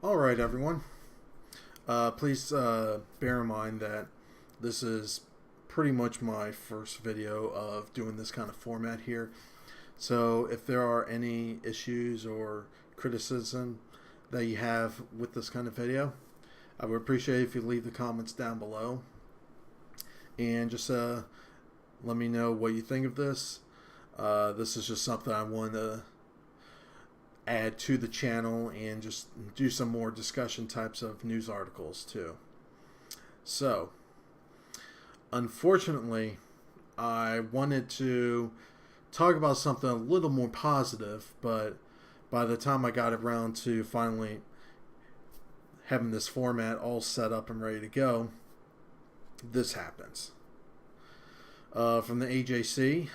Alright, everyone. Please bear in mind that this is pretty much my first video of doing this kind of format here. So if there are any issues or criticism that you have with this kind of video, I would appreciate if you leave the comments down below. And just let me know what you think of this. This is just something I want to add to the channel and just do some more discussion types of news articles too. So, unfortunately, I wanted to talk about something a little more positive, but by the time I got around to finally having this format all set up and ready to go, this happens. From the AJC,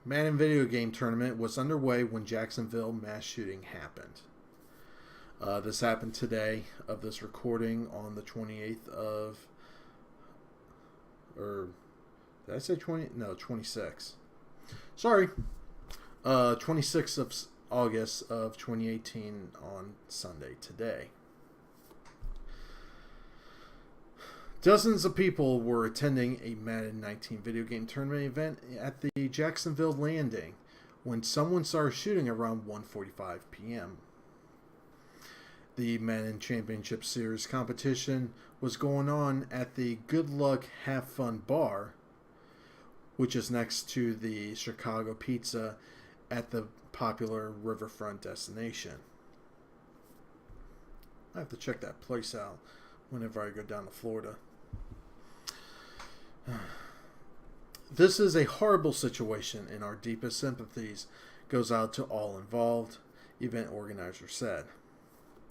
Madden video game tournament was underway when Jacksonville mass shooting happened. This happened today of this recording on the 28th of, or did I say 20? No, 26. Sorry. 26th of August of 2018 on Sunday today. Dozens of people were attending a Madden 19 video game tournament event at the Jacksonville landing when someone started shooting around 1:45 p.m. The Madden Championship Series competition was going on at the Good Luck Have Fun bar, which is next to the Chicago Pizza at the popular riverfront destination. I have to check that place out whenever I go down to Florida. This is a horrible situation, and our deepest sympathies goes out to all involved, event organizer said.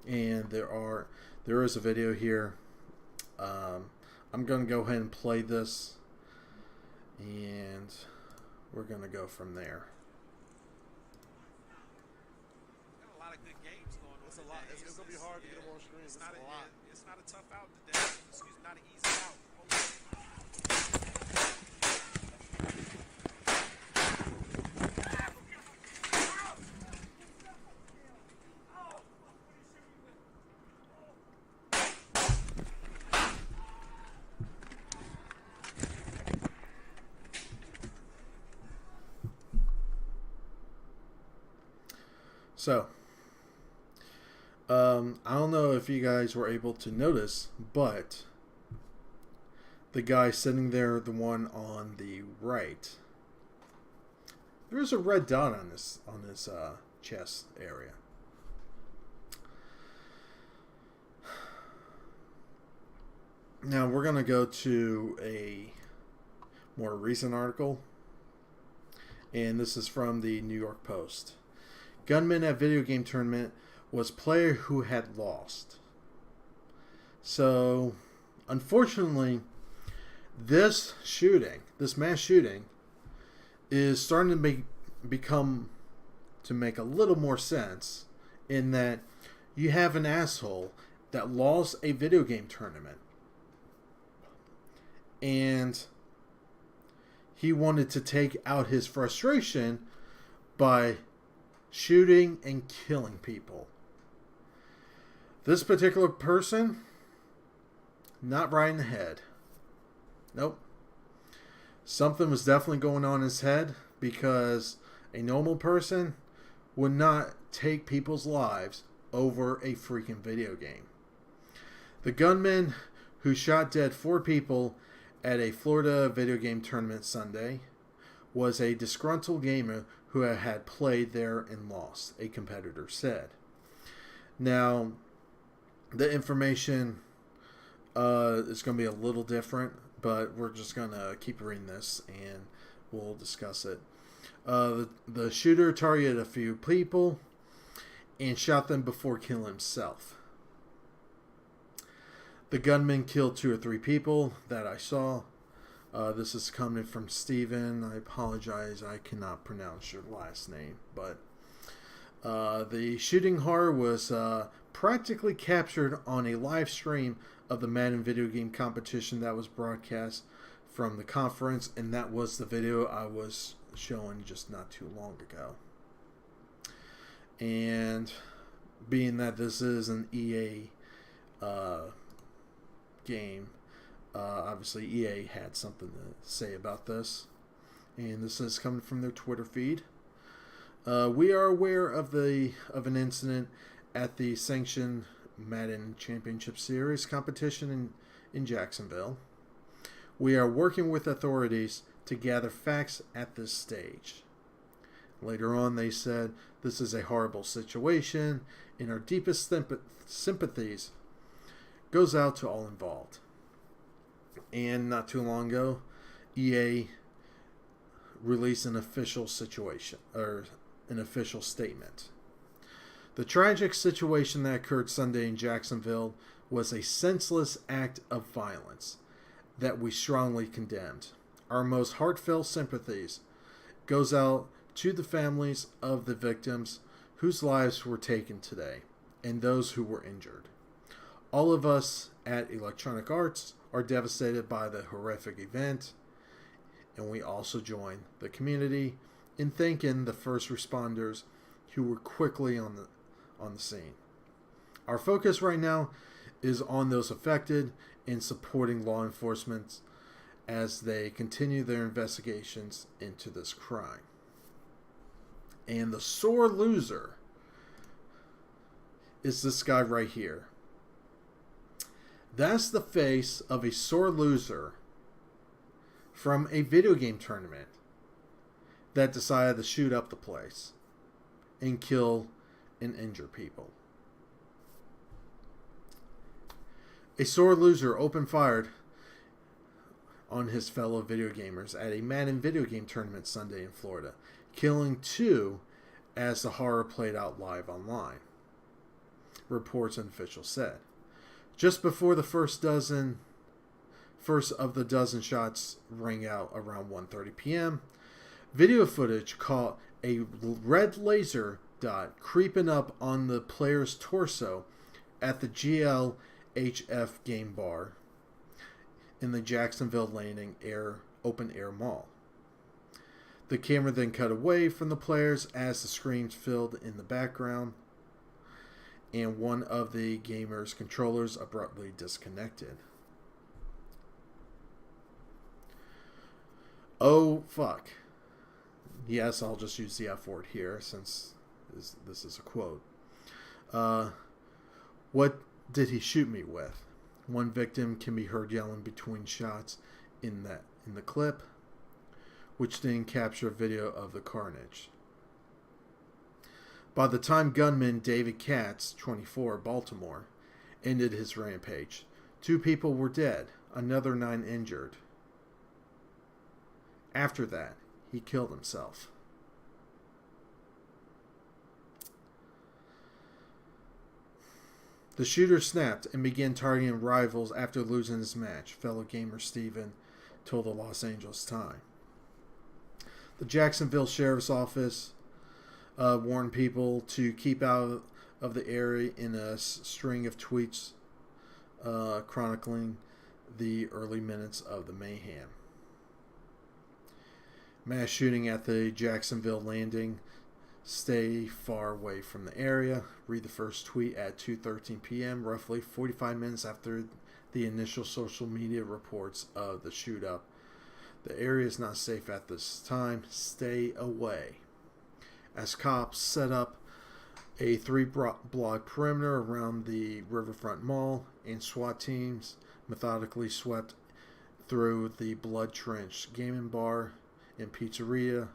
And there is a video here. I'm going to go ahead and play this, and we're going to go from there. Got a lot of good games going on. It's a lot. It's going to be hard to get them on screen. It's It's not a lot. It's not a tough out today. Excuse me, not an easy out. So, I don't know if you guys were able to notice, but the guy sitting there, the one on the right, there's a red dot on his chest area. Now we're going to go to a more recent article, and this is from the New York Post. Gunman at video game tournament was player who had lost. So, unfortunately, this mass shooting, is starting to make a little more sense in that you have an asshole that lost a video game tournament, and he wanted to take out his frustration by shooting and killing people. This particular person, not right in the head. Nope. Something was definitely going on in his head, because a normal person would not take people's lives over a freaking video game. The gunman who shot dead 4 people at a Florida video game tournament Sunday was a disgruntled gamer who had played there and lost, a competitor said. Now, the information is going to be a little different, but we're just going to keep reading this and we'll discuss it. The shooter targeted a few people and shot them before killing himself. The gunman killed 2 or 3 people that I saw. This is coming from Steven. I apologize, I cannot pronounce your last name. But the shooting horror was practically captured on a live stream of the Madden video game competition that was broadcast from the conference, and that was the video I was showing just not too long ago. And being that this is an EA game, obviously EA had something to say about this, and this is coming from their Twitter feed. We are aware of an incident at the sanctioned Madden Championship Series competition in Jacksonville. We are working with authorities to gather facts at this stage. Later on, they said, this is a horrible situation, and our deepest sympathies goes out to all involved. And not too long ago, EA released an official statement. The tragic situation that occurred Sunday in Jacksonville was a senseless act of violence that we strongly condemned. Our most heartfelt sympathies goes out to the families of the victims whose lives were taken today and those who were injured. All of us at Electronic Arts are devastated by the horrific event, and we also join the community in thanking the first responders who were quickly on the scene. Our focus right now is on those affected and supporting law enforcement as they continue their investigations into this crime. And the sore loser is this guy right here. That's the face of a sore loser from a video game tournament that decided to shoot up the place and kill and injure people. A sore loser opened fire on his fellow video gamers at a Madden video game tournament Sunday in Florida, killing 2 as the horror played out live online, reports and officials said. Just before the first of the dozen shots rang out around 1:30 p.m., video footage caught a red laser dot creeping up on the player's torso at the GLHF game bar in the Jacksonville Landing open air mall. The camera then cut away from the players as the screams filled in the background, and one of the gamer's controllers abruptly disconnected. Oh, fuck. Yes, I'll just use the F word here since this is a quote. What did he shoot me with? One victim can be heard yelling between shots in the clip, which didn't capture video of the carnage. By the time gunman David Katz, 24, Baltimore, ended his rampage, 2 people were dead, another 9 injured. After that, he killed himself. The shooter snapped and began targeting rivals after losing his match, fellow gamer Steven told the Los Angeles Times. The Jacksonville Sheriff's Office warned people to keep out of the area in a string of tweets chronicling the early minutes of the mayhem. Mass shooting at the Jacksonville Landing. Stay far away from the area. Read the first tweet at 2:13 p.m., roughly 45 minutes after the initial social media reports of the shoot-up. The area is not safe at this time. Stay away. As cops set up a 3-block perimeter around the Riverfront Mall, and SWAT teams methodically swept through the blood-drenched gaming bar and pizzeria,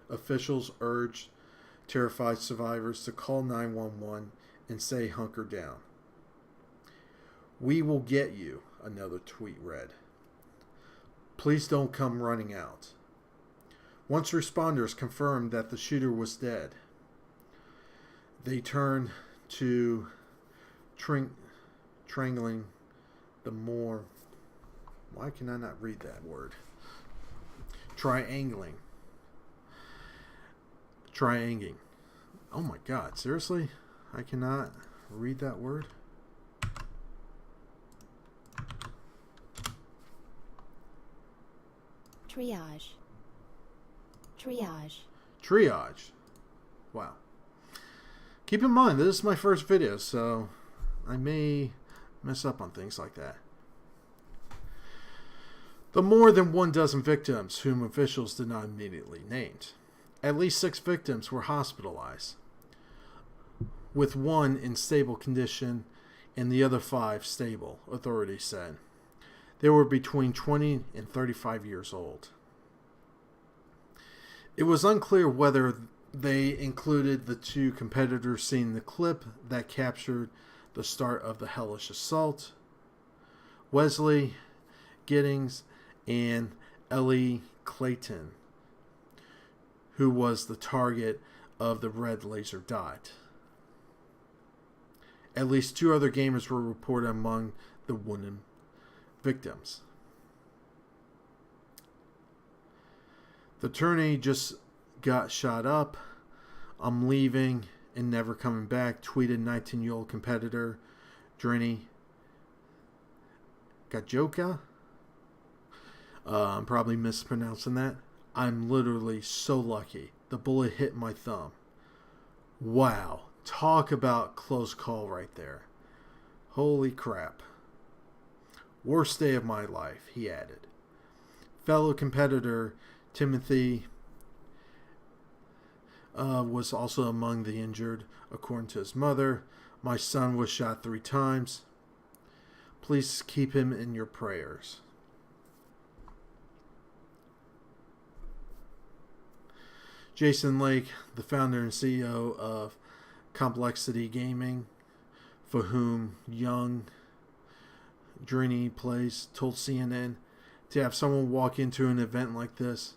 officials urged terrified survivors to call 911 and say hunker down. We will get you, another tweet read. Please don't come running out. Once responders confirmed that the shooter was dead, they turned to triangling the more... Why can I not read that word? Triangling. Oh my god, seriously? I cannot read that word? Triage. Wow. Keep in mind, this is my first video, so I may mess up on things like that. The more than 1 dozen victims, whom officials did not immediately name. At least 6 victims were hospitalized, with 1 in stable condition and the other 5 stable, authorities said. They were between 20 and 35 years old. It was unclear whether they included the 2 competitors seen in the clip that captured the start of the hellish assault. Wesley Giddings and Ellie Clayton, who was the target of the red laser dot. At least 2 other gamers were reported among the wounded victims. The tourney just got shot up. I'm leaving and never coming back, tweeted 19-year-old competitor Drini Gajoka. I'm probably mispronouncing that. I'm literally so lucky. The bullet hit my thumb. Wow. Talk about close call right there. Holy crap. Worst day of my life, he added. Fellow competitor Timothy was also among the injured, according to his mother. My son was shot 3 times. Please keep him in your prayers. Jason Lake, the founder and CEO of Complexity Gaming, for whom young Drini plays, told CNN, to have someone walk into an event like this,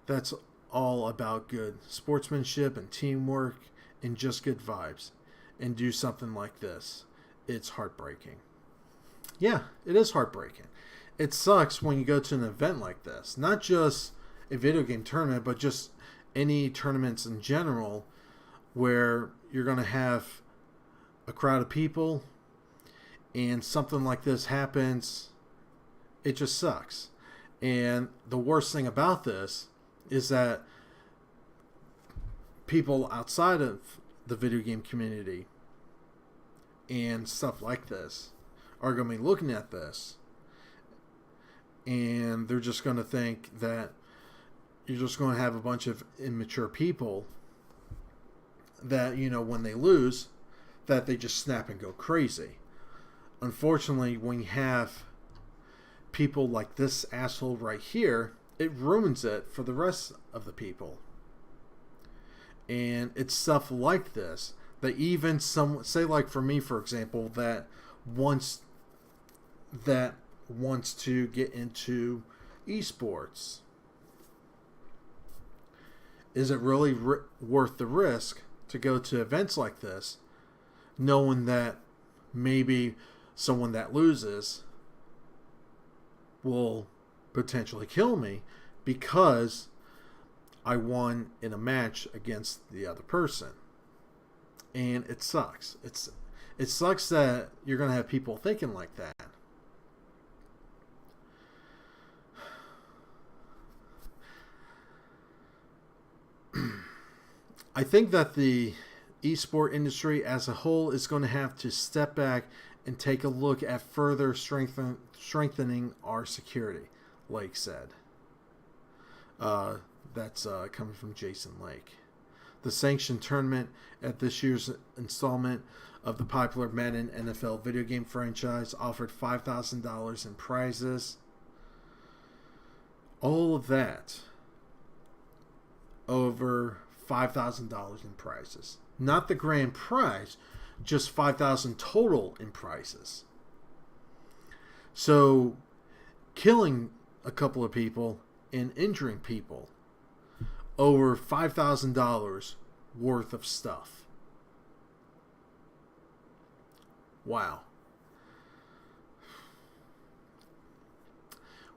that's all about good sportsmanship and teamwork and just good vibes, and do something like this. It's heartbreaking. Yeah, it is heartbreaking. It sucks when you go to an event like this, not just a video game tournament, but just any tournaments in general, where you're going to have a crowd of people and something like this happens. It just sucks. And the worst thing about this is that people outside of the video game community and stuff like this are going to be looking at this, and they're just going to think that you're just going to have a bunch of immature people that, you know, when they lose, that they just snap and go crazy. Unfortunately, when you have people like this asshole right here, it ruins it for the rest of the people. And it's stuff like this that even some, say like for me, for example, that wants to get into eSports. Is it really worth the risk to go to events like this, knowing that maybe someone that loses will potentially kill me because I won in a match against the other person? And it sucks. It sucks that you're going to have people thinking like that. I think that the esport industry as a whole is going to have to step back and take a look at further strengthening our security, Lake said. That's coming from Jason Lake. The sanctioned tournament at this year's installment of the popular Madden NFL video game franchise offered $5,000 in prizes. All of that over $5,000 in prizes. Not the grand prize, just $5,000 total in prizes. So, killing a couple of people and injuring people over $5,000 worth of stuff. Wow.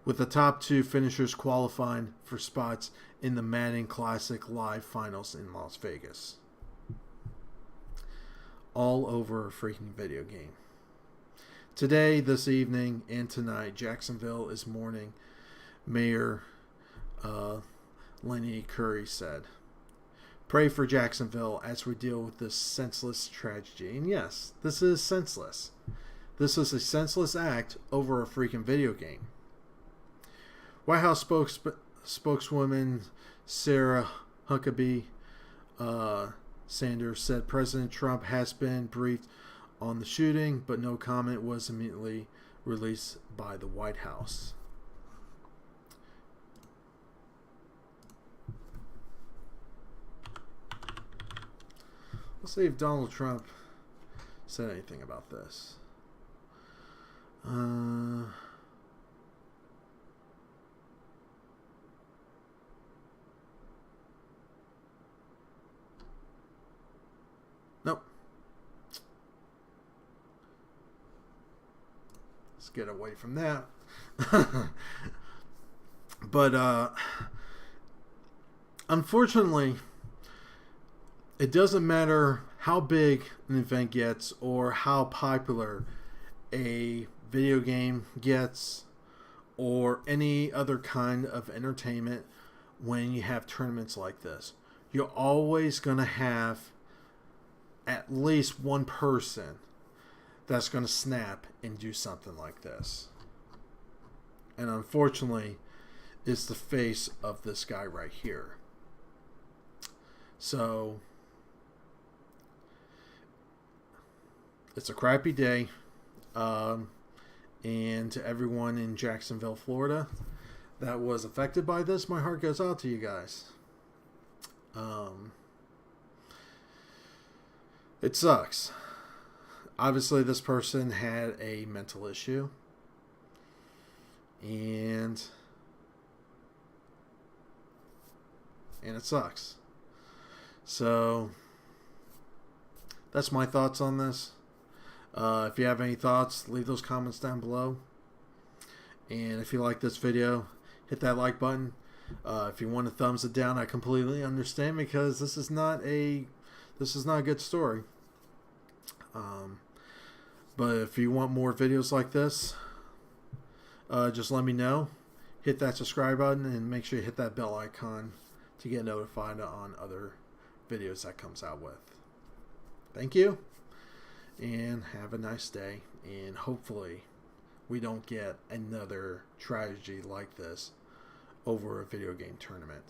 With the top 2 finishers qualifying for spots in the Madden Classic Live Finals in Las Vegas. All over a freaking video game. Today, this evening, and tonight, Jacksonville is mourning. Mayor Lenny Curry said, Pray for Jacksonville as we deal with this senseless tragedy. And yes, this is senseless. This is a senseless act over a freaking video game. White House spokeswoman Sarah Huckabee Sanders said President Trump has been briefed on the shooting, but no comment was immediately released by the White House. Let's see if Donald Trump said anything about this. Nope. Let's get away from that. But unfortunately, it doesn't matter how big an event gets or how popular a video game gets or any other kind of entertainment when you have tournaments like this. You're always going to have at least one person that's going to snap and do something like this. And unfortunately, it's the face of this guy right here. So it's a crappy day. And to everyone in Jacksonville, Florida that was affected by this, my heart goes out to you guys. It sucks. Obviously, this person had a mental issue. And it sucks. So that's my thoughts on this. If you have any thoughts, leave those comments down below. And if you like this video, hit that like button. If you want to thumbs it down, I completely understand, because this is not a good story. But if you want more videos like this, just let me know. Hit that subscribe button and make sure you hit that bell icon to get notified on other videos that comes out with. Thank you, and have a nice day, and hopefully we don't get another tragedy like this over a video game tournament.